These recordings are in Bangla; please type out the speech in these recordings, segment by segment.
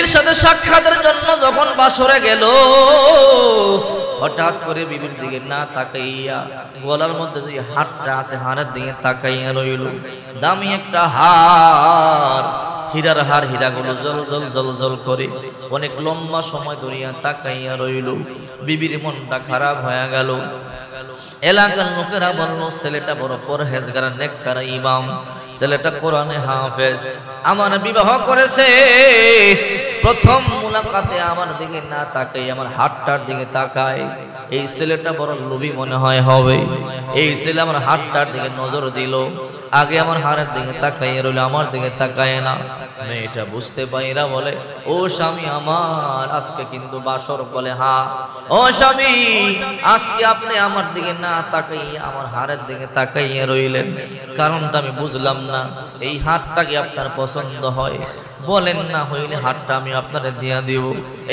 বিবির সাথে সাক্ষাতের জন্য যখন বাসরে গেল, হঠাৎ করে বিবির দিকে না তাকাইয়া গলার মধ্যে যে হারটা আছে হারের দিকে তাকাইয়া রইল। দামি একটা হার, হীরার হার, হীরাগুলো জল জল জল জল করে অনেক লম্বা সময় ধরিয়া তাকাইয়া রইল। বিবির মনটা খারাপ হয়ে গেল। এলাকার লোকেরা বলল, ছেলেটা বড় পরহেজগার, নেককার ইমাম, ছেলেটা কোরআনে হাফেজ, আমার বিবাহ করেছে। প্রথম মুলাকাতে আমার দিকে না তাকাই আমার হাতটার দিকে তাকায়, এই ছেলেটা বড় লোভী মনে হয় হবে। এই ছেলে আমার হাতটার দিকে নজর দিল, আগে আমার হারের দিকে তাকাইয়া রইল, আমার দিকে তাকায় না। মেয়েটা বুঝতে পাইরা বলে, ও স্বামী আমার, আজকে কিন্তু বাসর। বলে, হ্যাঁ। ও স্বামী, আজকে আপনি আমার দিকে না তাকাইয়া আমার হারের দিকে তাকাইয়া রইলেন, কারণটা আমি বুঝলাম না। এই হাতটা কি আপনার পছন্দ হয়? বলেন না হইলে হাতটা আমি আপনারে দিয়া দিব।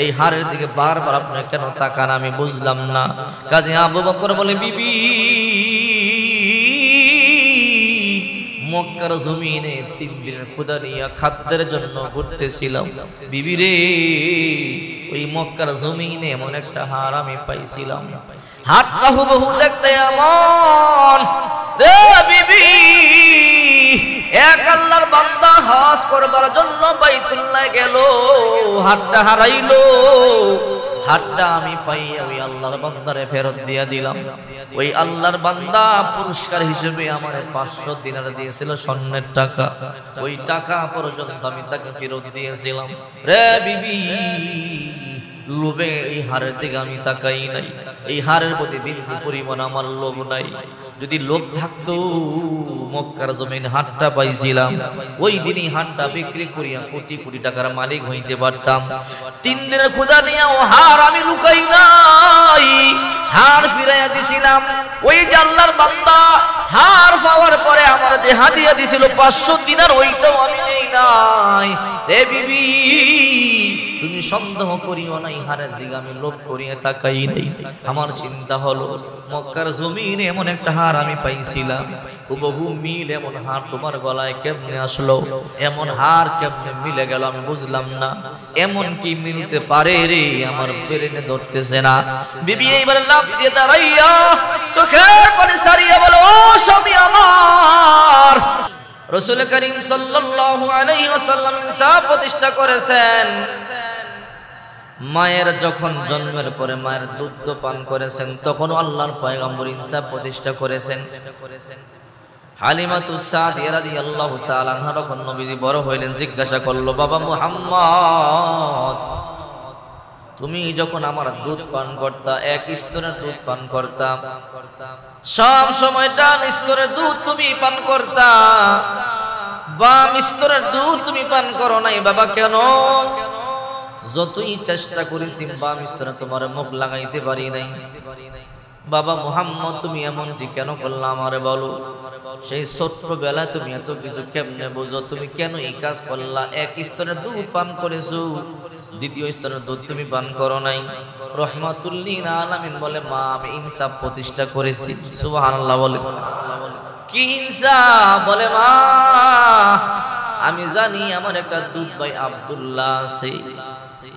এই হারের দিকে বারবার আপনি কেন তাকান আমি বুঝলাম না। কাজী আবু বকর বলে, বিবি, মক্কার জমিনে 3 দিনের ক্ষুধা নিয়ে খাদ্যের জন্য ঘুরতেছিলাম। বিবি রে, ওই মক্কার জমিনে এমন একটা হার আমি পাইছিলাম, হাতটা হুবহু দেখতে এমন। রে বিবি, এক আল্লাহর বান্দা হজ করবার জন্য বাইতুল্লাহ গেল, হাতটা হারাইলো। হাতটা আমি পাইয়া ওই আল্লাহর বান্দারে ফেরত দিয়া দিলাম। ওই আল্লাহর বান্দা পুরস্কার হিসেবে আমার 500 দিনার দিয়েছিল, স্বর্ণের টাকা। ওই টাকা পর্যন্ত আমি তাকে ফেরত দিয়েছিলাম। রে বিবি, লোভে এই হারের দিকে আমি তাকাই নাই, এই হারের প্রতি বিন্দু পরিমাণ আমার লোভ নাই। যদি লোভ থাকতো, মক্কার জমিনে হাটটা পাইছিলাম, ওই দিনই হাটটা বিক্রি করিয়া কোটি কোটি টাকার মালিক হইতে পারতাম। 3 দিনের ক্ষুধা নিয়ে ও হার আমি লুকাই নাই, হার ফিরাইয়া দিছিলাম। ওই যে আল্লাহর বান্দা হার পাওয়ার পরে আমার যে হাদিয়া দিছিল 500 দিনার, ওইটাও আমি নেই নাই। রে বিবি, তুমি সন্দেহ করিও না, হারের দিকে আমি লোভ করিয়া তাকাই নাই। আমার চিন্তা হলো, মক্কার জমিনে এমন একটা হার আমি পাইছিলাম, হুবহু মিল এমন হার তোমার গলায় কেমনে আসলো? এমন হার কেমনে মিলে গেল আমি বুঝলাম না। এমন কি মিলতে পারে রে, আমার ব্রেনে ধরতেছে না। বিবি এইবার লাফ দিয়ে দাঁড়াইয়া চোখের পানি সারিয়া বলো, ও স্বামী আমার, রাসূল করিম সাল্লাল্লাহু আলাইহি ওয়াসাল্লাম ইনসাফ প্রতিষ্ঠা করেছেন। মায়ের যখন জন্মের পরে মায়ের দুধ পান করেছেন, তখন আল্লাহর পয়গম্বর ইনসাফ প্রতিষ্ঠা করেছেন। হালিমাতুস সাদিয়া রাদিয়াল্লাহু তাআলা আনহা যখন নবীজি বড় হইলেন, জিজ্ঞাসা করলো, বাবা মুহাম্মদ, তুমি যখন আমার দুধ পান করতা, এক স্তরের দুধ পান করতা, সব সময়টা স্তরের দুধ তুমি পান করতা, বাম স্তরের দুধ তুমি পান করো নাই বাবা, কেন? যতই চেষ্টা করেছি বাম স্তরে তোমার মুখ লাগাইতে পারি নাই। বাবা মুহাম্মদ, তুমি এমনটি কেন করলা আমারে বলো। সেই ছোট্টবেলায় তুমি এত কিছু কেমনে বুঝো? তুমি কেন এই কাজ করলা? এক স্তরের দুধ পান করেছো, দ্বিতীয় স্তরের দুধ তুমি পান করো নাই। রহমাতুল লিল আলামিন বলে, মা আমি ইনসাফ প্রতিষ্ঠা করেছি। সুবহানাল্লাহ বলে, কি ইনসাফ? বলে, মা আমি জানি আমার একটা দুধ ভাই আব্দুল্লাহ আছে,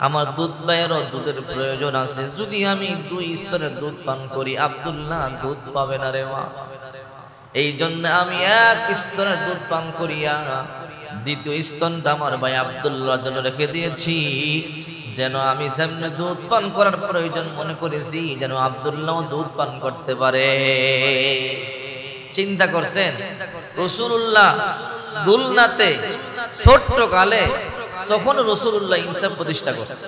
আমার দুধ ভাইয়েরও দুধের প্রয়োজন আছে। যদি আমি 2 স্তরের দুধ পান করি, আব্দুল্লাহ দুধ পাবে না রে মা। এই জন্য আমি 1 স্তরের দুধ পান করিয়া দ্বিতীয় স্তনটা আমার ভাই আব্দুল্লাহর জন্য রেখে দিয়েছি, যেন আমি সামনে দুধ পান করার প্রয়োজন মনে করেছি, যেন আব্দুল্লাহ দুধ পান করতে পারে। চিন্তা করছেন রাসূলুল্লাহ দুলনাতে ছোট্ট কালে তখন রাসূলুল্লাহ ইনসাফ প্রতিষ্ঠা করছে।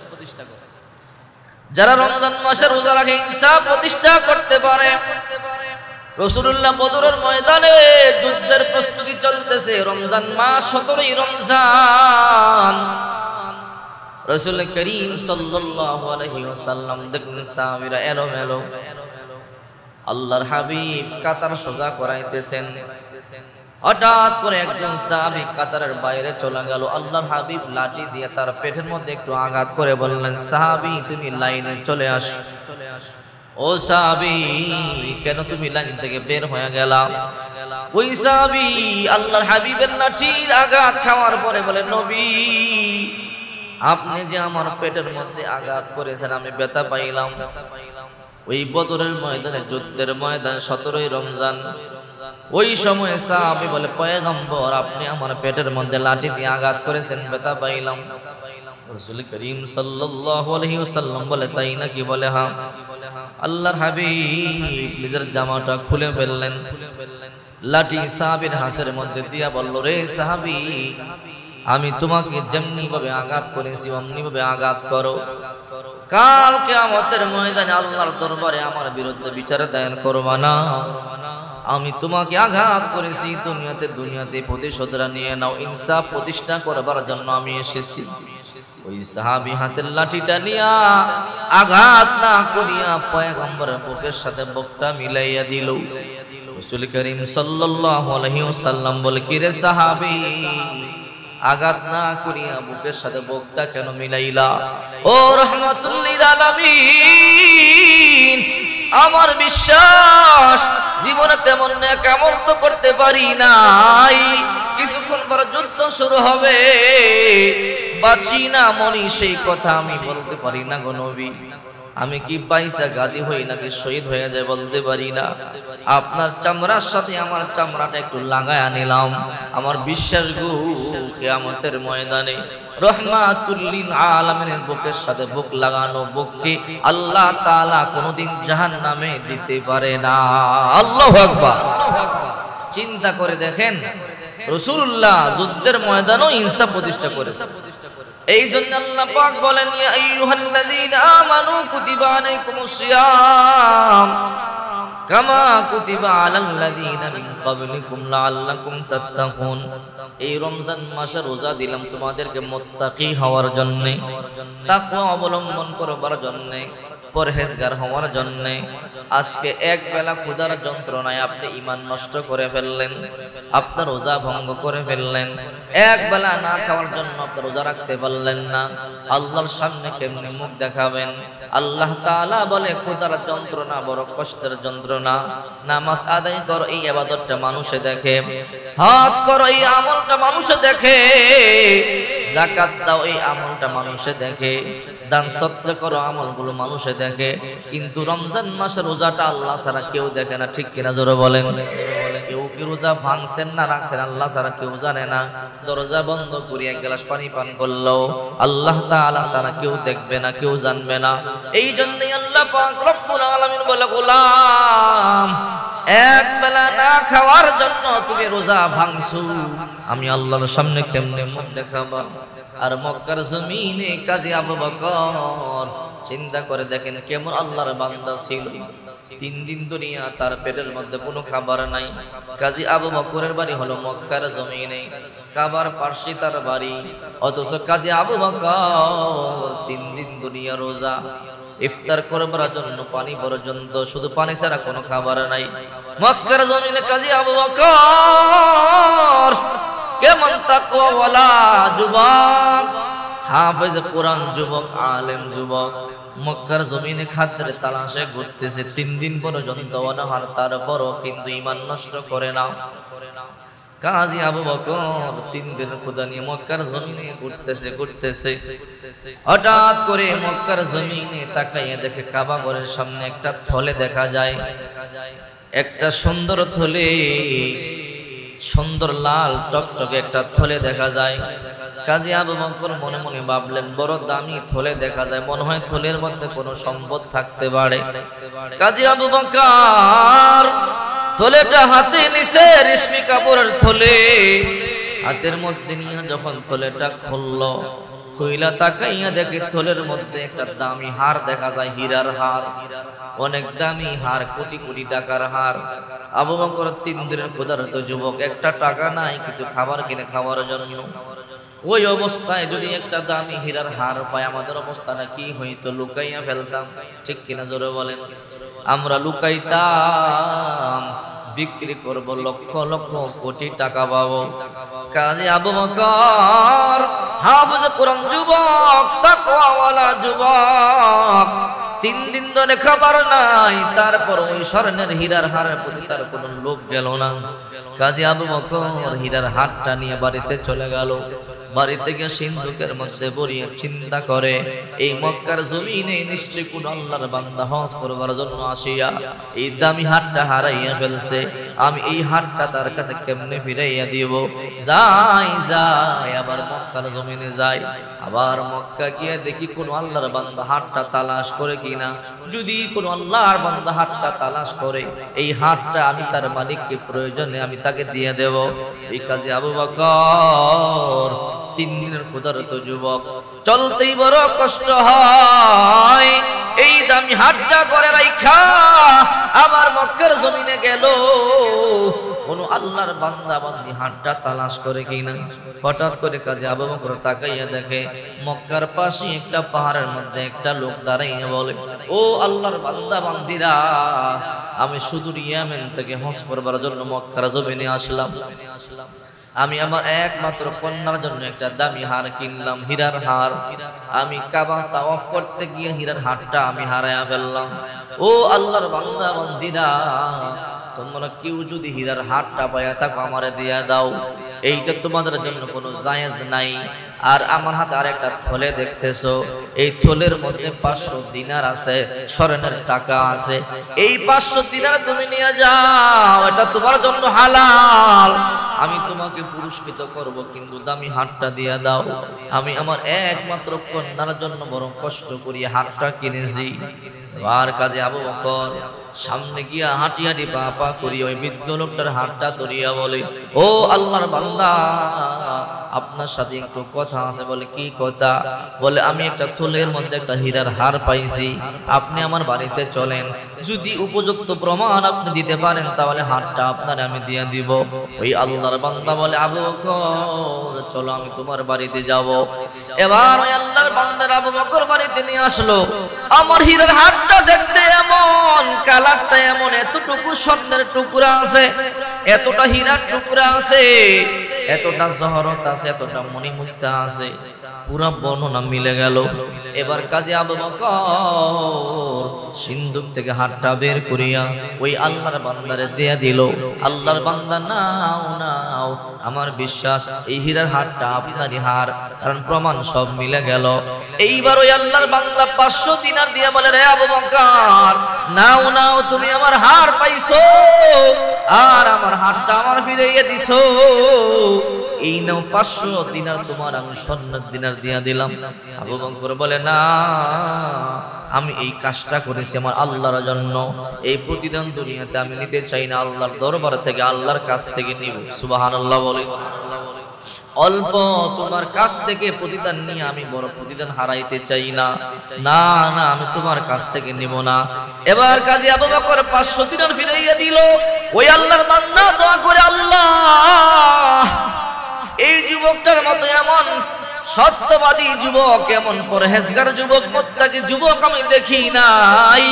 যারা রমজান মাসে রোজা রাখে ইনসাফ প্রতিষ্ঠা করতে পারে। রাসূলুল্লাহ বদরের ময়দানে যুদ্ধের প্রস্তুতি চলতেছে, রমজান মাস 17ই রমজান। রাসূল করিম সাল্লাল্লাহু আলাইহি ওয়াসাল্লাম দেখলেন সাহাবীরা এলোমেলো, আল্লাহর হাবিব কাতার সোজা করাইতেছেন। হঠাৎ করে একজন সাহাবী কাতারের বাইরে চলে গেল। আল্লাহর হাবিব লাঠি দিয়ে তার পেটের মধ্যে একটু আঘাত করে বললেন, সাহাবী তুমি লাইনে চলে আসো। ও সাহাবী, কেন তুমি লাইন থেকে বের হয়ে গেলা? ওই সাহাবী আল্লাহর হাবিবের লাঠির আঘাত খাওয়ার পরে বলে, নবী আপনি যে আমার পেটের মধ্যে আঘাত করেছেন, আমি ব্যথা পাইলাম। ওই বদরের ময়দানে, যুদ্ধের ময়দানে 17ই রমজান, ওই সময় সাহাবী বলে, পয়গম্বর আপনি আমার পেটের মধ্যে লাঠি দিয়ে আঘাত করেছেন, ব্যথা পাইলাম। রাসূল করিম সাল্লাল্লাহু আলাইহি ওয়াসাল্লাম বলে, তাই নাকি? বলে হ্যাঁ। আল্লাহর হাবিব নিজের জামাটা খুলে ফেললেন, লাঠি সাহাবীর হাতের মধ্যে দিয়া বলল, রে সাহাবী, আমি তোমাকে যেমনি ভাবে আঘাত করেছি অমনি ভাবে আঘাত করো। কাল কিয়ামতের ময়দানে আল্লাহর দরবারে আমার বিরুদ্ধে বিচার দায়ের করবা না। আমি তোমাকে আঘাত করেছি দুনিয়াতে প্রতিশোধরা নিয়ে নাও, ইনসাফ প্রতিষ্ঠা করবার জন্য আমি এসেছি। ওই সাহাবী হাতের লাঠিটা নিয়া আঘাত না করিয়া পয়গম্বরের বুকের সাথে বুকটা মিলাইয়া দিল। রাসূল করিম সাল্লাল্লাহু আলাইহি ওয়াসাল্লাম বলে, কি রে সাহাবী, আঘাত না করিয়া বুকের সাথে বুকটা কেন মিলাইলা? ও রাহমাতুল লিল আলামিন, আমার বিশ্বাস জীবনে তেমন নেক আমল তো করতে পারি নাই, কিছুক্ষণ পর যুদ্ধ শুরু হবে, বাঁচি না মরি সেই কথা আমি বলতে পারি না গো নবী। আমি কি পয়সা গাজী হই নাকি শহীদ হয়ে যায় বলতে পারি না। আপনার চামড়ার সাথে আমার চামড়াটা একটু লাগায়া নিলাম। আমার বিশ্বাস গো, কিয়ামতের ময়দানে রহমাতুল লিল আলামিনের বুকের সাথে বুক লাগানো বুককে আল্লাহ তাআলা কোনোদিন জাহান্নামে দিতে পারে না। আল্লাহু আকবার। চিন্তা করে দেখেন, রাসূলুল্লাহ যুদ্ধের ময়দানেও ইনসাফ প্রতিষ্ঠা করেছে। এই জন্য আল্লাহ পাক বলেন, ইয়া আইয়ুহাল্লাযীনা আমানু কুতিবা আলাইকুমুস সিয়াম কামা কুতিবা আলাল্লাযীনা মিন ক্বাবলিকুম লাআল্লাকুম তাত্তাকুন। এই রমজান মাসে রোজা দিলাম তোমাদেরকে মুত্তাকি হওয়ার জন্য, তাকওয়া অবলম্বন করবার জন্য, পরহেজগার হওয়ার জন্য। আজকে এক বেলা ক্ষুধার যন্ত্রণায় আপনি ঈমান নষ্ট করে ফেললেন, আপনার রোজা ভঙ্গ করে ফেললেন। এক বেলা না খাওয়ার জন্য আপনি রোজা রাখতে পারলেন না। আল্লাহর সামনে কেমনে মুখ দেখাবেন? আল্লাহ তাআলা বলে, ক্ষুধার যন্ত্রণা বড় কষ্টের যন্ত্রণা। নামাজ আদায় করো, এই ইবাদতটা মানুষে দেখে। হজ করো, এই আমলটা মানুষে দেখে। যাকাত দাও, এই আমলটা মানুষে দেখে। দান সদকা করো, আমলগুলো মানুষে দেখে। কিন্তু রমজান মাসের রোজাটা আল্লাহ ছাড়া কেউ দেখে না, ঠিক কিনা জোরে বলেন? কেউ কি রোজা ভাঙছেন না রাখছেন আল্লাহ ছাড়া কেউ জানে না। দরজা বন্ধ করে এক গ্লাস পানি পান করলো, আল্লাহ তাআলা ছাড়া কেউ দেখবে না, কেউ জানবে না। এই জন্যই আল্লাহ পাক রব্বুল আলামিন বলে, গোলাম, এক বেলা না খাওয়ার জন্য তুমি রোজা ভাঙছো, আমি আল্লাহর সামনে কেমনে মুখ দেখাবা? আর মক্কার জমিনে কাজী আবু বকর, চিন্তা করে দেখেন কেমন আল্লাহর বান্দা ছিল। 3 দিন দুনিয়া তার পেটের মধ্যে কোনো খাবার নাই। কাজী আবু বকরের বাড়ি হলো মক্কার জমিনে, কাবার পাশে তার বাড়ি। অথচ কাজী আবু বকর 3 দিন দুনিয়া রোজা, ইফতার করবার জন্য পানি পর্যন্ত, শুধু পানি ছাড়া কোনো খাবার নাই। মক্কার জমিনে কাজী আবু বকর কেমন তাকওয়াওয়ালা যুবক, হাফেজ কোরআন যুবক, আলেম যুবক, মক্কার জমিনে খাদ্যের তালাশে ঘুরতেছে 3 দিন পর্যন্ত অনাহার, তারপরও কিন্তু ঈমান নষ্ট করে না। কাজী আবু বকর 3 দিন ক্ষুধা নিয়ে মক্কার জমিনে ঘুরতেছে। হঠাৎ করে মক্কার জমিনে তাকাইয়া দেখে কাবা ঘরের সামনে একটা থলে দেখা যায়, একটা সুন্দর থলে, সুন্দর লাল টকটকে একটা থলে দেখা যায়। কাজী আবু বকর মনে মনে ভাবলেন, বড় দামি থলে দেখা যায়, মনে হয় থলের মধ্যে কোনো সম্পদ থাকতে পারে। কাজী আবু বকর থলেটা হাতে নিছে, রেশমি কাপড়ের থলে হাতের মধ্যে নিয়ে যখন থলেটা খুললো, খুইলা তাকাইয়া দেখে থলের মধ্যে একটা দামি হার দেখা যায়, হীরার হার, অনেক দামি হার, কোটি কোটি টাকার হার। আবু বকর 3 দিনের ক্ষুধার্ত যুবক, একটা টাকা নাই কিছু খাবার কিনে খাওয়ার জন্য। ওই অবস্থায় যদি একটা দামি হীরার হার পায়, আমাদের অবস্থাটা কি হইতো? লুকাইয়া ফেলতাম, ঠিক কিনা জোরে বলেন? আমরা লুকাইতাম, বিক্রি করব, লক্ষ লক্ষ কোটি টাকা পাবো। কাজী আবু বকর হাফেজ কোরআন যুবক, তাকওয়াওয়ালা যুবক, 3 দিন ধরে খাবার নাই, তারপর ওই স্বর্ণের হীরার হারের প্রতি তার কোনো লোভ গেল না। কাজী আবু বকর হীরার হারটা নিয়ে বাড়িতে চলে গেল। বাড়িতে গিয়ে সিন্ধুকের মধ্যে বরিয়ে চিন্তা করে এই মক্কার জমিনে নিশ্চয় কোন আল্লাহর বান্দা হজ করবার জন্য আসিয়া এই দামি হাটটা হারাইয়া ফেলছে, আমি এই হাটটা তার কাছে কেমনে ফিরাইয়া দিব। যাই আবার মক্কার জমিনে যাই, আবার মক্কা গিয়ে দেখি কোন আল্লাহর বান্দা হাটটা তালাশ করে কিনা। যদি কোন আল্লাহর বান্দা হাটটা তালাশ করে, এই হাটটা আমি তার মালিককে প্রয়োজনে আমি তাকে দিয়ে দেব। এই কাজে আবু বকর 3 দিনের ক্ষুধার্ত যুবক, চলতেই বড় কষ্ট হয়, এই দামি হাটটা করে রাইখা আবার মক্কার জমিনে গেল কোন আল্লাহর বান্দা বান্দি হাটটা তালাশ করে কিনা। হঠাৎ করে কাজে আবু বকর তাকাইয়া দেখে মক্কার পাশে একটা পাহাড়ের মধ্যে একটা লোক দাঁড়াইয়া বলে, ও আল্লাহর বান্দা বান্দিরা, আমি শুধু ইয়ামেন থেকে হজ করবার জন্য মক্কার জমিনে আসলাম। আমি আমার একমাত্র কন্যার জন্য একটা দামি হার কিনলাম, হীরার হার। আমি কাবা তাওয়াফ করতে গিয়ে হীরার হারটা আমি হারায়া ফেললাম। ও আল্লাহর বান্দা বান্দিরা, তোমরা কেউ যদি হীরার হারটা পাইয়া থাকো আমারে দিয়া দাও, এইটা তোমাদের জন্য কোনো জায়েজ নাই। আর আমার হাতে আরেকটা থলে দেখতেছো, এই থলের মধ্যে 500 দিনার আছে, স্বর্ণের টাকা আছে। এই 500 দিনার তুমি নিয়ে যাও, এটা তোমার জন্য হালাল। আমি তোমাকে পুরস্কৃত করব, কিন্তু দামি হাটটা দিয়া দাও। আমি আমার একমাত্র কন্যার জন্য বড় কষ্ট করি হাটটা কিনেছি। আর কাজে আবু বকর সামনে গিয়া হাঁটি হাঁটি পা পা করি ওই বৃদ্ধ লোকটার হাতটা ধরিয়া বলে, ও আল্লাহর বান্দা, আপনার সাথে একটু কথা আছে। বলে, কি কথা? বলে, আমি একটা থলের মধ্যে একটা হীরার হার পাইছি, আপনি আমার বাড়িতে চলেন, যদি উপযুক্ত প্রমাণ আপনি দিতে পারেন তাহলে হারটা আপনার আমি দিয়ে দিব। ওই আল্লাহর বান্দা বলে, আবু বকর চলো আমি তোমার বাড়িতে যাব। এবার ওই আল্লাহর বান্দার আবু বকর বাড়িতে নিয়ে আসলো। আমার হীরার হারটা দেখতে এমন, কালারটা এমন, এতটুকু স্বর্ণের টুকরা আছে, এতটা হীরার টুকরা আছে, এতটা জহরত আছে, এতটা মণিমুক্তা আছে, পুরা বর্ণনা মিলে গেল। এবার কাজী আবু বকর সিন্ধুক থেকে হাতটা বের করিয়া ওই আল্লাহর বান্দারে দিয়ে দিল। আল্লাহর বান্দা, নাও নাও, আমার বিশ্বাস এই হীরার হারটা আপনারই হার, কারণ প্রমাণ সব মিলে গেল। এইবার ওই আল্লাহর বান্দা 500 দিনার দিয়ে বলে, রে আবু বকর, নাও নাও, তুমি আমার হার পাইছো আর আমার হারটা আমার ফিরাইয়া দিছো। এই নাও 500 দিনার তোমার, আমি স্বর্ণের দিনার দিয়া দিলাম। আবু বকর বলে, না, আমি এই কাজটা করেছি আমার আল্লাহর জন্য, এই প্রতিদান দুনিয়াতে আমি নিতে চাই না, আল্লাহর দরবার থেকে, আল্লাহর কাছ থেকে নিব। সুবহানাল্লাহ বলে। অল্প তোমার কাছ থেকে প্রতিদান নিয়ে আমি বড় প্রতিদান হারাইতে চাই না, না না, আমি তোমার কাছ থেকে নিব না। এবার কাজী আবু বকর 500 দিনার ফিরাইয়া দিল। ওই আল্লাহর বান্দা দোয়া করে, আল্লাহ, এই যুবকটার মতো এমন সত্যবাদী যুবক, এমন পরহেজগার যুবক, মুত্তাকি যুবক আমি দেখি নাই।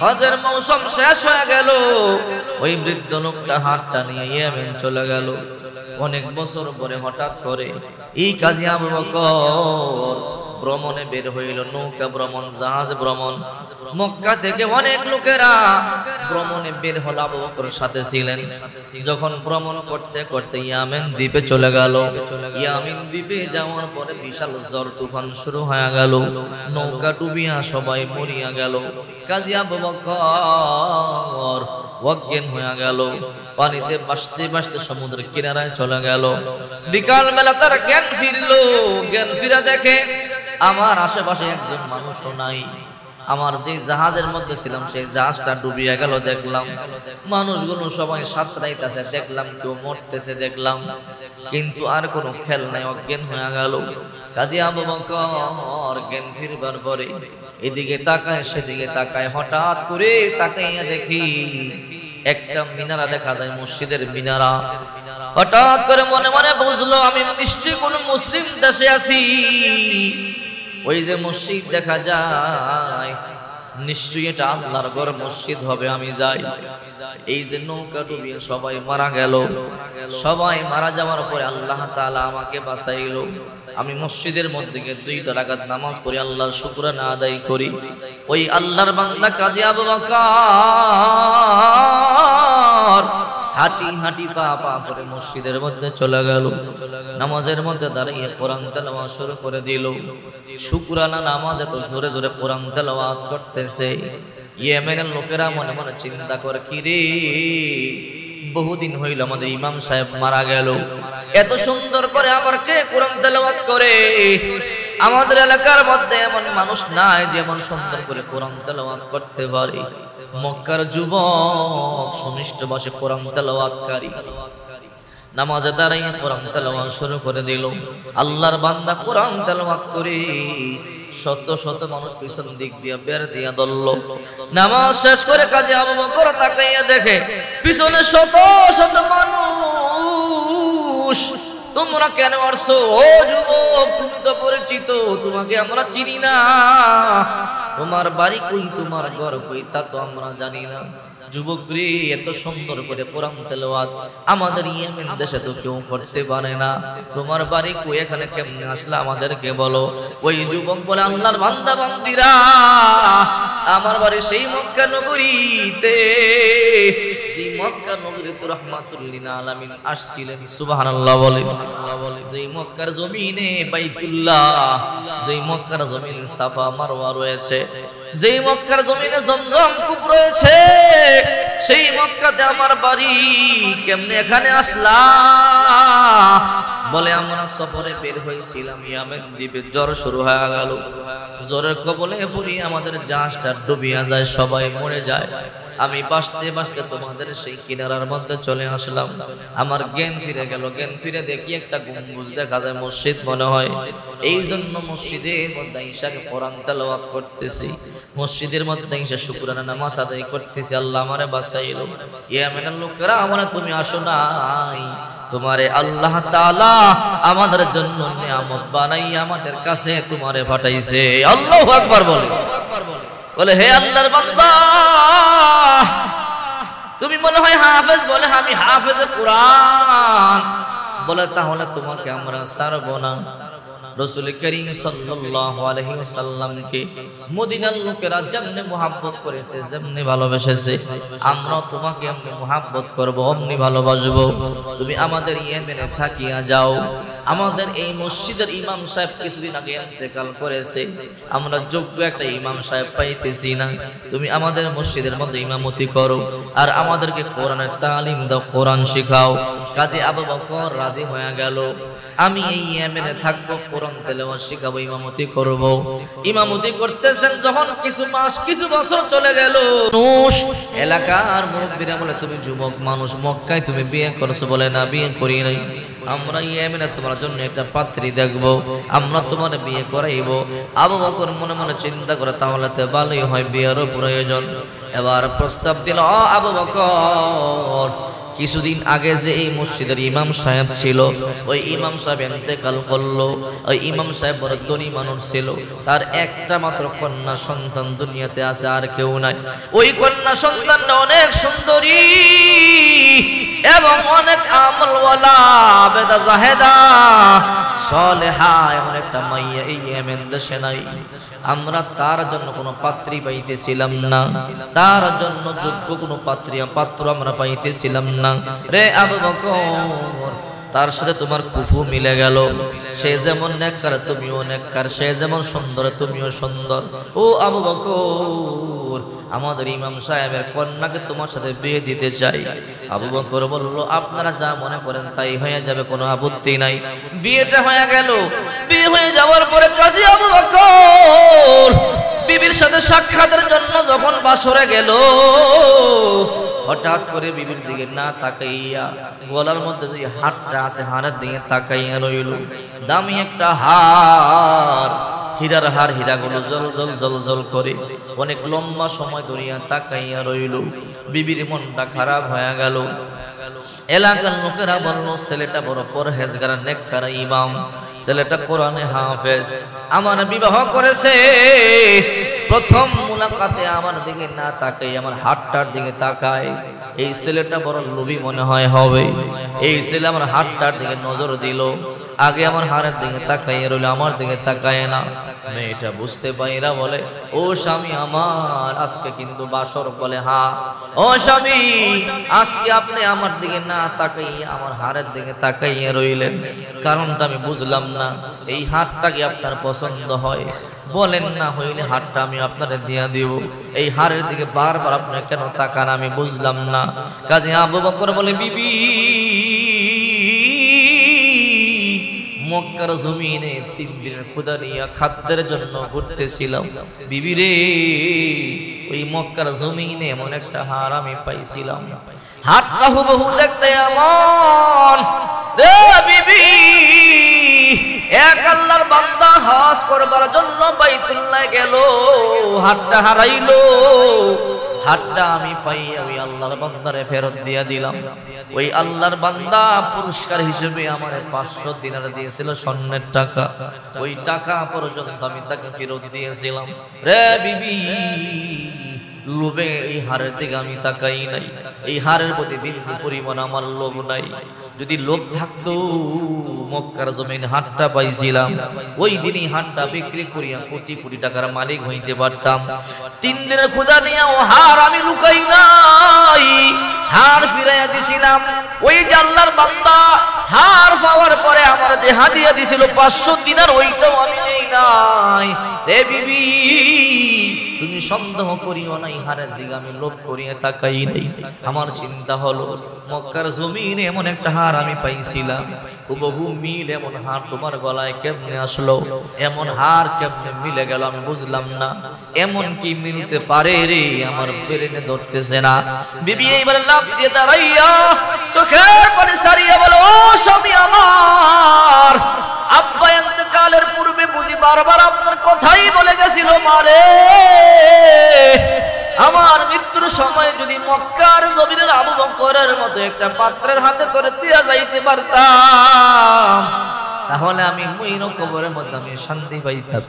হজের মৌসুম শেষ হয়ে গেল, ওই বৃদ্ধ লোকটা হাতটা নিয়ে ইয়েমেন চলে গেল। অনেক বছর পরে হঠাৎ করে এই কাজী আবু বকর ভ্রমণে বের হইল, নৌকা ভ্রমণ, জাহাজ ভ্রমণ। মক্কা থেকে অনেক লোকেরা ভ্রমণে বের হল, আবু বকরের সাথে ছিলেন। যখন ভ্রমণ করতে করতে ইয়ামেন দ্বীপে চলে গেল। ইয়ামেন দ্বীপে যাওয়ার পরে বিশাল ঝড় তুফান শুরু হয়ে গেল, নৌকা ডুবিয়া সবাই মরিয়া গেল। কাজী আবু বকর অজ্ঞান হয়ে গেল, পানিতে ভাসতে ভাসতে সমুদ্রের কিনারায় চলে গেল। বিকাল বেলা তার জ্ঞান ফিরলো। জ্ঞান ফিরে দেখে আমার আশেপাশে একজন মানুষও নাই। আমার যে জাহাজের মধ্যে ছিলাম সেই জাহাজটা ডুবিয়ে গেল। দেখলাম মানুষগুলো সবাই সাঁতরাইতেছে, দেখলাম কেউ মরতেছে, দেখলাম, কিন্তু আর কোনো খেল নাই, অজ্ঞান হয়ে গেল। কাজী আবু বকর জ্ঞান ফিরবার পরে এদিকে তাকায় সেদিকে তাকায়, হঠাৎ করে তাকাইয়া দেখি একটা মিনারা দেখা যায়, মসজিদের মিনারা। হঠাৎ করে মনে মনে বুঝলো আমি নিশ্চয়ই কোনো মুসলিম দেশে আছি। ওই যে মসজিদ দেখা যায়, নিশ্চয়ই এটা আল্লাহর ঘর, মসজিদ হবে, আমি যাই। এই যে নৌকা ডুবিয়ে সবাই মারা গেল, সবাই মারা যাওয়ার পরে আল্লাহ তাআলা আমাকে বাঁচাইলো। আমি মসজিদের মধ্যে গিয়ে 2 রাকাত নামাজ পড়ি, আল্লাহর শুকরানা আদায় করি। ওই আল্লাহর বান্দা কাজী আবু বকর হাঁটি হাঁটি পা পা করে মসজিদের মধ্যে চলে গেল। নামাজের মধ্যে দাঁড়িয়ে কোরআন তেলাওয়াত শুরু করে দিল। শুকরানা নামাজ এত জোরে জোরে কোরআন তেলাওয়াত করতেছে। ইয়েমেনের লোকেরা মনে মনে চিন্তা করে, কি রে, বহুদিন হইল আমাদের ইমাম সাহেব মারা গেল, এত সুন্দর করে আবার কে কোরআন তেলাওয়াত করে? আমাদের এলাকার মধ্যে এমন মানুষ নাই যেমন সুন্দর করে কোরআন তেলাওয়াত করতে পারে। মক্কার যুবক সুমিষ্ট বসে কোরআন তেলাওয়াতকারী নামাজে দাঁড়িয়ে কোরআন তেলাওয়াত শুরু করে দিল। আল্লাহর বান্দা কোরআন তেলাওয়াত করে শত শত মানুষ পিছন দিক দিয়ে বের দিয়া দলল। নামাজ শেষ করে কাজী আবু বকর তাকাইয়া দেখে পিছনে শত শত মানুষ। তোমরা কেন আসছো? ও যুবক, তুমি তো পরিচিত, তোমাকে আমরা চিনি না। তোমার বাড়ি কই, তোমার ঘর কই তা তো আমরা জানি না। যুবক রে, এত সুন্দর করে কোরআন তেলাওয়াত আমাদের ইয়েমেন দেশে তো কেউ করতে পারে না। তোমার বাড়ি কই, এখানে কেমনে আসলে আমাদেরকে বলো। ওই যুবক বলে, আল্লাহর বান্দা বান্দিরা, আমার বাড়ি সেই মক্কা নগরীতে, যে মক্কা নগরীতে রাহমাতুল লিল আলামিন আসছিলেন। সুবহানাল্লাহ বলে। যেই মক্কার জমিনে বাইতুল্লাহ, যেই মক্কার জমিনে সাফা মারওয়া রয়েছে, যেই মক্কার জমিনে জমজম কূপ রয়েছে, সেই মক্কাতে আমার বাড়ি, কেমনে এখানে আসলা? বলে, আমরা সফরে বের হয়েছিলাম, ইয়ামেন দ্বীপে জ্বর শুরু হয়ে গেল। জ্বরের কবলে পড়ি আমাদের জাহাজটা ডুবিয়া যায়, সবাই মরে যায়। আমি বাঁচতে বাঁচতে তোমাদের সেই কিনারার মধ্যে চলে আসলাম। আমার জ্ঞান ফিরে গেল। জ্ঞান ফিরে দেখি একটা গম্বুজ দেখা যায়, মসজিদ মনে হয়। এই জন্য মসজিদের মধ্যে ঈশাকে কোরআন তেলাওয়াত করতেছি, মসজিদের মধ্যে ঈশা শুকরানা নামাজ আদায় করতেছি। আল্লাহ আমারে বাঁচাইলো। ইয়েমেনের লোকেরা, আমারে তুমি আসো নাই, তোমারে আল্লাহ তাআলা আমাদের জন্য নিয়ামত বানাই আমাদের কাছে তোমারে পাঠাইছে। আল্লাহু আকবার বলে। বলে, হে আল্লাহর বান্দা, তুমি মনে হয় হাফেজ? বলে, আমি হাফেজে কোরআন। বলে, তাহলে তোমাকে আমরা ছাড়বো না। রাসূল করিম সাল্লাল্লাহু আলাইহি ওয়াসাল্লামকে মদিনার লোকেরা যেমনি মুহাব্বত করেছে, যেমনি ভালোবেসেছে, আমরা তোমাকে এমনি মুহাব্বত করব, অমনি ভালোবাসবো। তুমি আমাদের ইয়েমেনে থাকিয়া যাও। আমাদের এই মসজিদের ইমাম সাহেব কিছুদিন আগে ইন্তেকাল করেছে, আমরা যোগ্য একটা ইমাম সাহেব পাইতেছি না। তুমি আমাদের মসজিদের মধ্যে ইমামতি করো, আর আমাদেরকে কোরআনের তালিম দাও, কোরআন শেখাও। কাজী আবু বকর রাজি হয়ে গেল। আমি এই ইয়েমেনে থাকবো, কোরআন তেলাওয়াত শিখাবো, ইমামতি করব। ইমামতি করতেছেন যখন কিছু মাস, কিছু বছর চলে গেল। এলাকার মুরব্বীরা বলে, তুমি যুবক মানুষ, মক্কায় তুমি বিয়ে করছো? বলে, না, বিয়ে করি নাই। আমরা ইয়েমেনে তোমার জন্য একটা পাত্রী দেখবো, আমরা তোমার বিয়ে করাইব। আবু বকর মনে মনে চিন্তা করে, তাহলে তো ভালোই হয়, বিয়েরও প্রয়োজন। এবার প্রস্তাব দিল, আবু বকর, কিছুদিন আগে যে এই মসজিদের ইমাম সাহেব ছিল, ওই ইমাম সাহেব ইন্তেকাল করলো। ওই ইমাম সাহেব বড় ধনী মানুষ ছিল, তার একটা মাত্র কন্যা সন্তান দুনিয়াতে আছে, আর কেউ নাই। ওই কন্যা সন্তানটা অনেক সুন্দরী এবং অনেক আমলওয়ালা, আবেদা জাহেদা সলেহা, এমন একটা মাইয়া এই ইয়েমেন দেশে নাই। আমরা তার জন্য কোনো পাত্রী পাইতেছিলাম না, তার জন্য যোগ্য কোনো পাত্র আমরা পাইতেছিলাম না। রে আবু বকর, তার সাথে তোমার কুফু মিলে গেল। সে যেমন নেককার তুমিও নেককার, সে যেমন সুন্দর তুমিও সুন্দর। ও আবু বকর, আমাদের ইমাম সাহেবের কন্যাকে তোমার সাথে বিয়ে দিতে চাই। আবু বকর বলল, আপনারা যা মনে করেন তাই হয়ে যাবে, কোনো আপত্তি নাই। বিয়েটা হয়ে গেল। বিয়ে হয়ে যাওয়ার পরে কাজী আবু বকর বিবির সাথে সাক্ষাতের জন্য যখন বাসরে গেল, হঠাৎ করে বিবির দিকে না তাকাইয়া গলার মধ্যে যে হারটা আছে, হারের দিকে তাকাইয়া রইল। দামি একটা হার, হীরার হার, হীরাগুলো জল জল জল জল করে অনেক লম্বা সময় ধরিয়া তাকাইয়া রইল। বিবির মনটা খারাপ হয়ে গেল। এলাকার লোকেরা বলল, ছেলেটা বড় পরহেজগার, নেককার ইমাম, ছেলেটা কোরআনে হাফেজ, আমার বিবাহ করেছে। প্রথম মুলাকাতে আমার দিকে না তাকাই, আমার হাতটার দিকে তাকায়। এই ছেলেটা বড় লোভী মনে হয় হবে। এই ছেলে আমার হাতটার দিকে নজর দিল। আগে আমার হারের দিকে তাকাইয়া রইল, আমার দিকে তাকায় না। মেয়েটা বুঝতে পাইরা বলে, ও স্বামী আমার, আজকে কিন্তু বাসর। বলে, হ্যাঁ। ও স্বামী, আজকে আপনি আমার দিকে না তাকাইয়া আমার হারের দিকে তাকাইয়া রইলেন, কারণটা আমি বুঝলাম না। এই হারটা কি আপনার পছন্দ হয়? বলেন, না হইলে হারটা আমি আপনারে দিয়া দিব। এই হারের দিকে বারবার আপনি কেন তাকান আমি বুঝলাম না। কাজী আবু বকর বলে, বিবি, মক্কার জমিনে 3 দিনের ক্ষুধা নিয়ে খাদ্যের জন্য ঘুরতেছিলাম। বিবি রে, ওই মক্কার জমিনে এমন একটা হার আমি পাইছিলাম, হাতটা হুবহু দেখতে এমন। রে বিবি, এক আল্লাহর বান্দা হজ করবার জন্য বাইতুল্লাহ গেল, হাতটা হারাইলো। হাতটা আমি পাইয়া ওই আল্লাহর বান্দারে ফেরত দিয়া দিলাম। ওই আল্লাহর বান্দা পুরস্কার হিসেবে আমার 500 দিনার দিয়েছিল, স্বর্ণের টাকা। ওই টাকা পর্যন্ত আমি তাকে ফেরত দিয়েছিলাম। রে বিবি, লোভে এই হারের দিকে আমি তাকাই নাই। এই হারের প্রতি বিন্দু পরিমাণ আমার লোভ নাই। যদি লোভ থাকতো, মক্কার জমিনে হাটটা পাইছিলাম, ওই দিনই হাটটা বিক্রি করিয়া কোটি কোটি টাকার মালিক হইতে পারতাম। 3 দিনের ক্ষুধা নিয়ে ও হার আমি লুকাই নাই, হার ফিরাইয়া দিছিলাম। ওই যে আল্লাহর বান্দা হার পাওয়ার পরে আমার যে হাদিয়া দিছিল 500 দিনার, ওইটাও আমি নেই নাই। রে বিবি, তুমি সন্দেহ করিও না, হারের দিকে আমি লোভ করিয়া তাকাই নাই। আমার চিন্তা হলো, মক্কার জমিনে এমন একটা হার আমি পাইছিলাম, হুবহু মিল এমন হার তোমার গলায় কেমনে আসলো? এমন হার কেমনে মিলে গেল আমি বুঝলাম না। এমন কি মিলতে পারে রে, আমার ব্রেনে ধরতেছে না। বিবি এইবার লাফ দিয়ে দাঁড়াইয়া চোখের পানি সারিয়া বলো, ও স্বামী আমার, আব্বা ইন্তেকালের পূর্বে বুঝি বারবার আপনার কথাই বলে গেছিল, মারে আমার মৃত্যুর সময় যদি মক্কার জমিনের আবু বকরের মতো একটা পাত্রের হাতে করে দিয়া যাইতে পারতাম, তাহলে আমি মইন কবরের মধ্যে আমি শান্তি পাইতাম।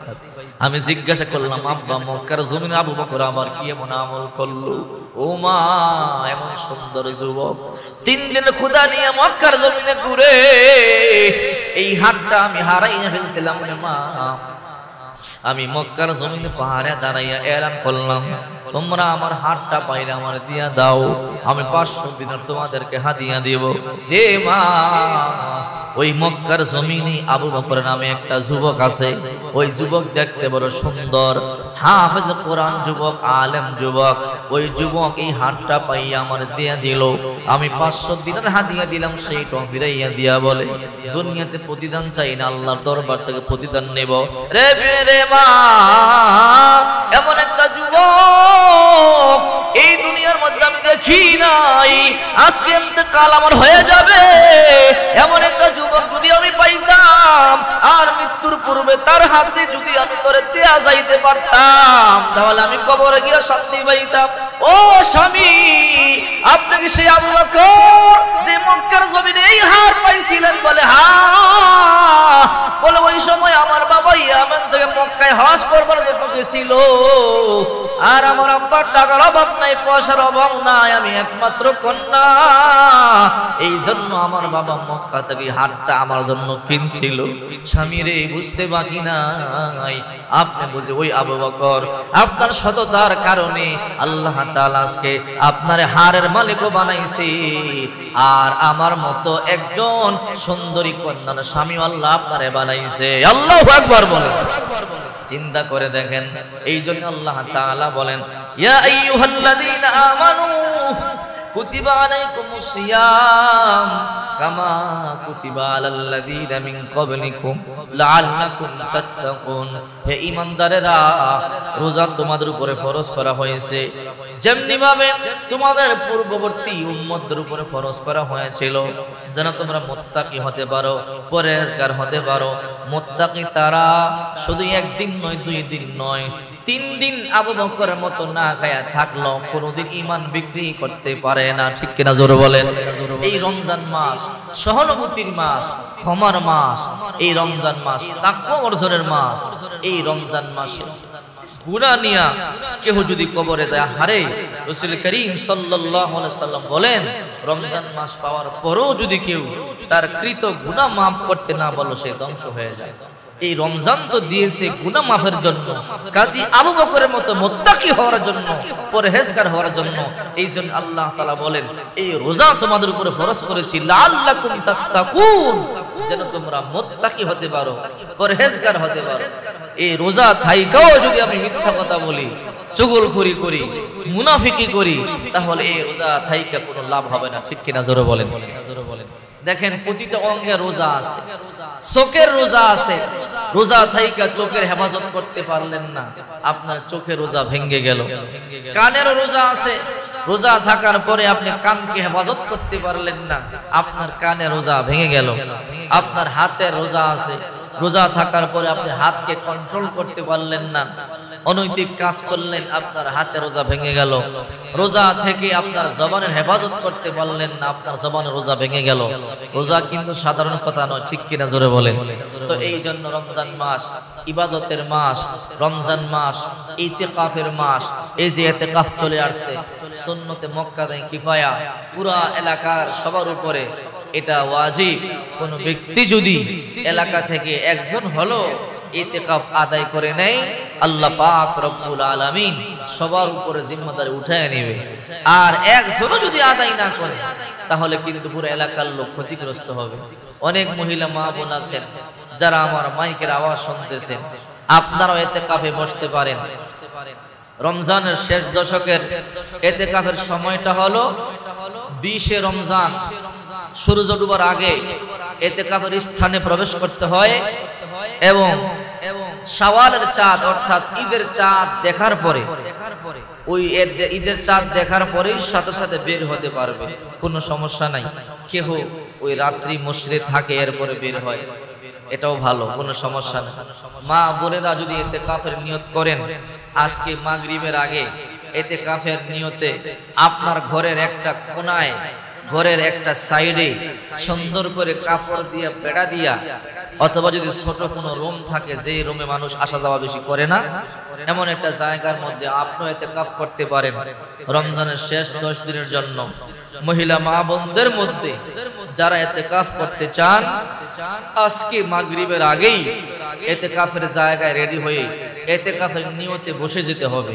আমি জিজ্ঞাসা করলাম, আব্বা, মক্কার জমিনের আবু বকর আবার কি এমন আমল করলো? ও মা, এমন সুন্দর যুবক 3 দিন ক্ষুধা নিয়ে মক্কার জমিনে ঘুরে এই হাতটা আমি হারাইয়া ফেলছিলাম। মা, আমি মক্কার জমিনে পাহাড়ে দাঁড়াইয়া এলান করলাম, তোমরা আমার হাতটা পাইলে আমার দিয়া দাও, আমি 500 দিনার তোমাদেরকে হাদিয়া দেব। হে মা, ওই মক্কার জমিনে আবু বকর নামে একটা যুবক আছে। ওই যুবক দেখতে বড় সুন্দর, হাফেজ কোরআন যুবক, আলেম যুবক। ওই যুবক এই হাতটা পাইয়া আমার দিয়া দিল, আমি 500 দিনার হাদিয়া দিলাম, সেইটা ফিরাইয়া দিয়া বলে, দুনিয়াতে প্রতিদান চাই না, আল্লাহর দরবার থেকে প্রতিদান নেব। রে রে মা, এমন একটা যুবক এই দুনিয়ার মধ্যে আমি দেখি নাই। আজকে ইন্তেকাল আমার হয়ে যাবে, এমন একটা যুবক যদি আমি পাইতাম, আর মৃত্যুর পূর্বে তার হাতে যদি আমি তোরে দেয়া যাইতে পারতাম, তাহলে আমি কবরে গিয়ে শান্তি পাইতাম। ও স্বামী, আপনি কি সেই আবু বকর যে মক্কার জমিনে এই হার পাইছিলেন? বলে, হ্যাঁ। বলে, ওই সময় আমার বাবা ইয়ামান থেকে মক্কায় হজ করবার জন্য গেছিল, আর আমার আব্বার টাকার অভাব নাই, পয়সার অভাব নাই, আমি একমাত্র কন্যা, এই জন্য আমার বাবা মক্কা থেকে হাটটা আমার জন্য কিনছিল। স্বামী রে, বুঝতে বাকি নাই, আপনি বুঝে ওই আবু বকর আপনার সততার কারণে আল্লাহ তাআলা আজকে আপনার হারের মালিকও বানাইছে, আর আমার মতো একজন সুন্দরী কন্যার স্বামী আল্লাহ আপনারে বানাইছে। আল্লাহু আকবার বলেন। চিন্তা করে দেখেন, এই জন্য আল্লাহ তাআলা বলেন, ইয়া আইয়ুহাল্লাযীনা আমানু কুতিবা আলাইকুমুস সিয়াম কামা কুতিবা আলাল্লাযীনা মিন ক্বাবলিকুম লাআল্লাকুম তাত্তাকুন। হে ঈমানদারেরা, রোজা তোমাদের উপরে ফরজ করা হয়েছে, যেমনি ভাবে তোমাদের পূর্ববর্তী উম্মতদের উপরে ফরজ করা হয়েছিল, যেন তোমরা মুত্তাকি হতে পারো, পরহেজগার হতে পারো। মুত্তাকি তারা শুধু 1 দিন নয়, 2 দিন নয়, 3 দিন আবু বকরের মতো না খায়া থাকলো কোনোদিন ঈমান বিক্রি করতে পারে না। ঠিক কিনা জোরে বলেন? এই রমজান মাস সহানুভূতির মাস, ক্ষমার মাস, এই রমজান মাস তাকওয়া অর্জনের মাস। এই রমজান মাসে গুনাহ নিয়া কেহ যদি কবরে যায়, হারে রাসূল করিম সাল্লাল্লাহু আলাইহি সাল্লাম বলেন রমজান মাস পাওয়ার পরও যদি কেউ তার কৃত গুনাহ মাফ করতে না বলো, সে ধ্বংস হয়ে যায়। এই রমজান তো দিয়েছে গুনাহ মাফের জন্য, কাজী আবু বকরের মতো মুত্তাকি হওয়ার জন্য, পরহেজগার হওয়ার জন্য। এই জন্য আল্লাহ তাআলা বলেন এই রোজা তোমাদের উপরে ফরজ করেছি লাআল্লাকুম তাত্তাকুন, যেন তোমরা মুত্তাকি হতে পারো, পরহেজগার হতে পারো। এই রোজা থাইকাও যদি আমি মিথ্যা কথা বলি, চুগলখড়ি করি, মুনাফিকি করি, তাহলে এই রোজা থাইকা কোনো লাভ হবে না। ঠিক কিনা জোরে বলেন। দেখেন প্রতিটা অঙ্গে রোজা আছে, চোখের রোজা আছে, রোজা থাইকা চোখের হেফাজত করতে পারলেন না, আপনার চোখের রোজা ভেঙে গেল। কানের রোজা আছে, রোজা থাকার পরে আপনি কানকে হেফাজত করতে পারলেন না, আপনার কানের রোজা ভেঙে গেল। আপনার হাতের রোজা আছে, রোজা থাকার পরে আপনি হাতকে কন্ট্রোল করতে পারলেন না, অনৈতিক কাজ করলেন, আপনার হাতে রোজা ভেঙে গেল। রোজা থেকে আপনার জবানের হেফাজত করতে পারলেন না, আপনার জবানের রোজা ভেঙে গেল। রোজা কিন্তু সাধারণ কথা নয়, ঠিক কিনা জোরে বলেন। তো এই জন্য রমজান মাস ইবাদতের মাস, রমজান মাস ইতিকাফের মাস। এই যে ইতিকাফ চলে আসছে, সুন্নতে মুআক্কাদা কিফায়া, পুরা এলাকার সবার উপরে এটা ওয়াজিব। কোন ব্যক্তি যদি এলাকা থেকে একজন হলো ইতিকাফ আদায় করে নেয়, আল্লাহ পাক রব্বুল আলামিন সবার উপরে জিম্মাদারি উঠায় নেবে। আর একজনও যদি আদায় না করে, তাহলে কিন্তু পুরো এলাকার লোক ক্ষতিগ্রস্ত হবে। অনেক মহিলা মা বোন আছেন যারা আমার মাইকের আওয়াজ শুনতেছেন, আপনারাও ইতিকাফে বসতে পারেন। রমজানের শেষ দশকের ইতিকাফের সময়টা হলো 20 রমজান, সূর্য ডুবার আগে ইতিকাফের স্থানে প্রবেশ করতে হয় এবং শাওয়ালের চাঁদ অর্থাৎ ঈদের চাঁদ দেখার পরে, ওই ঈদের চাঁদ দেখার পরেই সাথে সাথে বের হতে পারবে, কোনো সমস্যা নাই। কেহ ওই রাত্রি মসজিদে থাকে এরপরে বের হয়, এটাও ভালো, কোনো সমস্যা নেই। মা বোনেরা যদি ইতিকাফের নিয়ত করেন, আজকে মাগরিবের আগে ইতিকাফের নিয়তে আপনার ঘরের একটা কোনায়, ঘরের একটা সাইডে সুন্দর করে কাপড় দিয়ে বেড়া দিয়া, অথবা যদি ছোট কোনো রুম থাকে যে রুমে মানুষ আসা যাওয়া বেশি করে না, এমন একটা জায়গার মধ্যে আপনি ইতিকাফ করতে পারেন রমজানের শেষ 10 দিনের জন্য। মহিলা মা বোনদের মধ্যে যারা ইতিকাফ করতে চান, আজকে মাগরিবের আগেই ইতিকাফের জায়গায় রেডি হয়ে ইতিকাফের নিয়তে বসে যেতে হবে।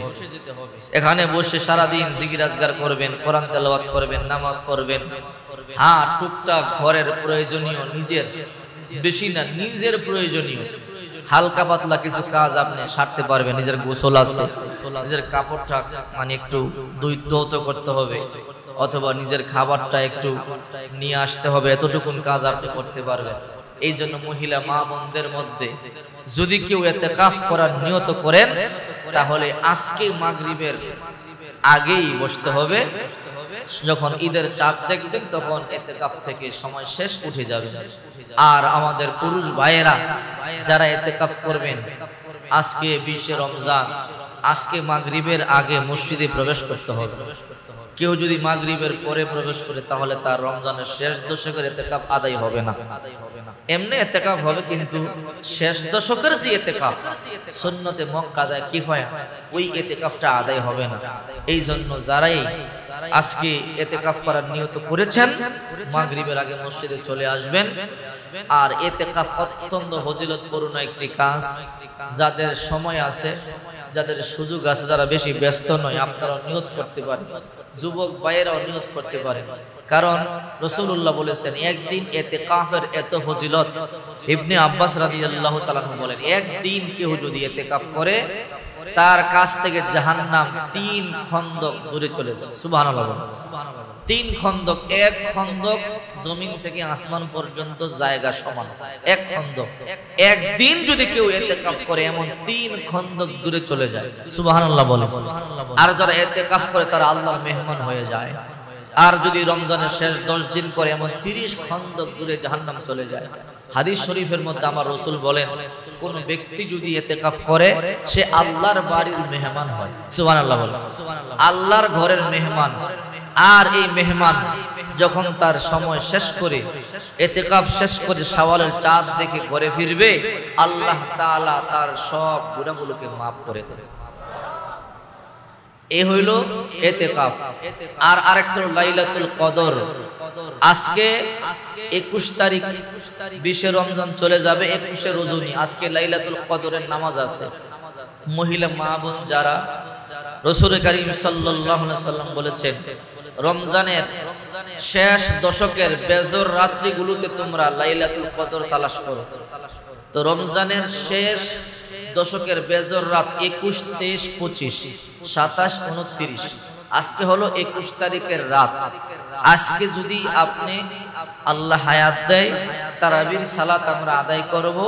এখানে বসে সারা দিন জিকির আজগার করবেন, কোরআন তেলাওয়াত করবেন, নামাজ পড়বেন। হ্যাঁ, টুকটাক ঘরের প্রয়োজনীয়, নিজের বেশি না, নিজের প্রয়োজনীয় হালকা পাতলা কিছু কাজ আপনি সারতে পারবেন। নিজের গোসল আছে, নিজের কাপড়টা মানে একটু ধৌত করতে হবে, অথবা নিজের খাবারটা একটু নিয়ে আসতে হবে, এতটুকুন কাজ আপনি করতে পারবেন। এই জন্য মহিলা মা বোনদের মধ্যে যদি কেউ ইতিকাফ করার নিয়ত করেন, তাহলে আজকে মাগরিবের আগেই বসতে হবে। যখন ঈদের চাঁদ দেখবেন তখন ইতিকাফ থেকে সময় শেষ উঠে যাবে। আর আমাদের পুরুষ ভাইয়েরা যারা ইতিকাফ করবেন, আজকে 20 রমজান, আজকে মাগরিবের আগে মসজিদে প্রবেশ করতে হবে। কেউ যদি মাগরিবের পরে প্রবেশ করে, তাহলে তার রমজানের শেষ দশকের ইতিকাফ আদায় হবে না। এমনি ইতিকাফ হবে, কিন্তু শেষ দশকের যে ইতিকাফ সুন্নতে মুআক্কাদা কিফায়া, ওই ইতিকাফটা আদায় হবে না। এই জন্য যারাই আজকে ইতিকাফ করার নিয়ত করেছেন, মাগরিবের আগে মসজিদে চলে আসবেন। আর ইতিকাফ অত্যন্ত ফজিলতপূর্ণ একটি কাজ। যাদের সময় আছে, যাদের সুযোগ আছে, যারা বেশি ব্যস্ত নয়, আপনারা নিয়ত করতে পারেন। যুবক ভাইয়েরাও নিয়ত করতে পারেন, কারণ রাসূলুল্লাহ বলেছেন একদিন ইতিকাফের এত ফজিলত। ইবনে আব্বাস রাদিয়াল্লাহু তাআলা বলেন, একদিন কেউ যদি ইতিকাফ করে, তার কাছ থেকে জাহান্নাম 3 খন্দক দূরে চলে যায়। সুবহানাল্লাহ। 3 খন্দক, এক খন্দক জমিন থেকে আসমান পর্যন্ত জায়গা সমান, এক খন্দক। একদিন যদি কেউ ইতিকাফ করে, এমন 3 খন্দক দূরে চলে যায়। সুবহানাল্লাহ বলে। আর যারা ইতিকাফ করে তারা আল্লাহর মেহমান হয়ে যায়। আর যদি রমজানের শেষ 10 দিন করে, এমন 30 খন্দক দূরে জাহান্নাম চলে যায়। হাদিস শরীফের মধ্যে আমার রাসূল বলেন, কোন ব্যক্তি যদি ইতিকাফ করে, সে আল্লাহর বাড়ির মেহমান হয়। সুবহানাল্লাহ বলে। আল্লাহর ঘরের মেহমান। আর এই মেহমান যখন তার সময় শেষ করে ইতিকাফ শেষ করে শাওয়ালের চাঁদ দেখে ঘরে ফিরবে, আল্লাহ তাআলা তার সব গুনাহগুলোকে মাফ করে দেবে। এই হইল ইতিকাফ। আর আরেকটা হলো লাইলাতুল কদর। আজকে 21 তারিখ, 20 রমজান চলে যাবে, 21 রজনী, আজকে লাইলাতুল কদরের নামাজ আছে। মহিলা মা বোন যারা, রাসূল করিম সাল্লাল্লাহু আলাইহি সাল্লাম বলেছেন রমজানের শেষ দশকের বেজর রাত্রিগুলোতে তোমরা লাইলাতুল কদর তালাশ করো। তো রমজানের শেষ দশকের বেজর রাত 21, 23, 25, 27, 29, আজকে হলো 21 তারিখের রাত। আজকে যদি আপনি আল্লাহ হায়াত দেয়, তারাবির সালাত আমরা আদায় করব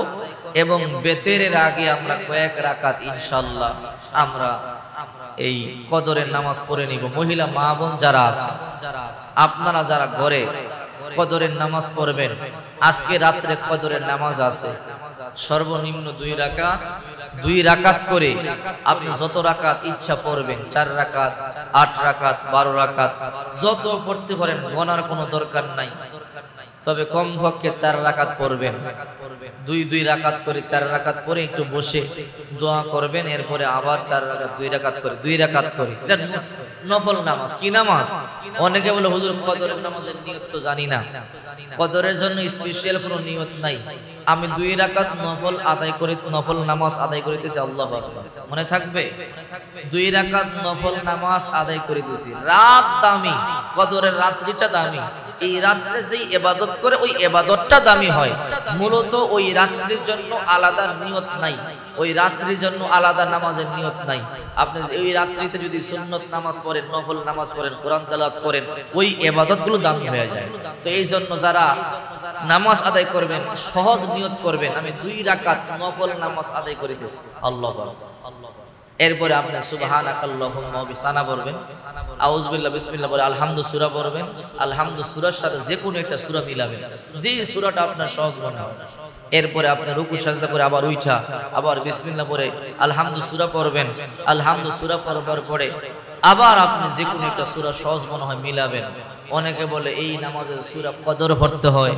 এবং বেতেরের আগে আমরা কয়েক রাকাত ইনশাআল্লাহ আমরা এই কদরের নামাজ পড়ে নিব। মহিলা মা বোন যারা আছে, আপনারা যারা ঘরে কদরের নামাজ পড়বেন, আজকে রাত্রে কদরের নামাজ আছে, সর্বনিম্ন 2 রাকাত করে আপনি যত রাকাত ইচ্ছা পড়বেন, 4 রাকাত, 8 রাকাত, 12 রাকাত, যত পড়তে পারেন, গোনার কোনো দরকার নাই। তবে কমপক্ষে 4 রাকাত পড়বেন। 2 রাকাত করে 4 রাকাত পরে একটু বসে দোয়া করবেন, এরপরে আবার 4 রাকাত, 2 রাকাত করে 2 রাকাত করে। এটা নফল নামাজ। কি নামাজ? অনেকে বলে হুজুর কদরের নামাজের নিয়ত তো জানি না। কদরের জন্য স্পেশাল কোনো নিয়ত নাই। আমি 2 রাকাত নফল আদায় করে, নফল নামাজ আদায় করিতেছি, আল্লাহু আকবার, মনে থাকবে? 2 রাকাত নফল নামাজ আদায় করিতেছি। রাত দামি, কদরের রাত্রিটা দামি। এই রাত্রে যেই ইবাদত করে ওই ইবাদতটা দামি হয়। মূলত ওই রাত্রির জন্য আলাদা নিয়ত নাই, ওই রাত্রির জন্য আলাদা নামাজের নিয়ত নাই। আপনি ওই রাত্রিতে যদি সুন্নত নামাজ পড়েন, নফল নামাজ পড়েন, কোরআন তেলাওয়াত করেন, ওই ইবাদতগুলো দামি হয়ে যায়। তো এই জন্য যারা নামাজ আদায় করবেন, সহজ নিয়ত করবেন, আমি 2 রাকাত নফল নামাজ আদায় করিতেছি, আল্লাহু আকবার। এরপরে আপনি সুবহানাকাল্লাহুম্মা ওয়া বিসানা পড়বেন, আউযুবিল্লাহ, বিসমিল্লাহ বলে আলহামদু সূরা পড়বেন। আলহামদু সূরার সাথে যে কোনো একটা সূরা মিলাবেন, যে সূরাটা আপনার সহজ মনে হয়। এরপরে আপনি রুকু সাজদা করে আবার উঠা, আবার বিসমিল্লাহ পড়ে আলহামদু সূরা পড়বেন। আলহামদু সূরা পড়বার পরে আবার আপনি যে কোনো একটা সূরা সহজ মনে হয় মিলাবেন। অনেকে বলে এই নামাজে সূরা কদর পড়তে হয়।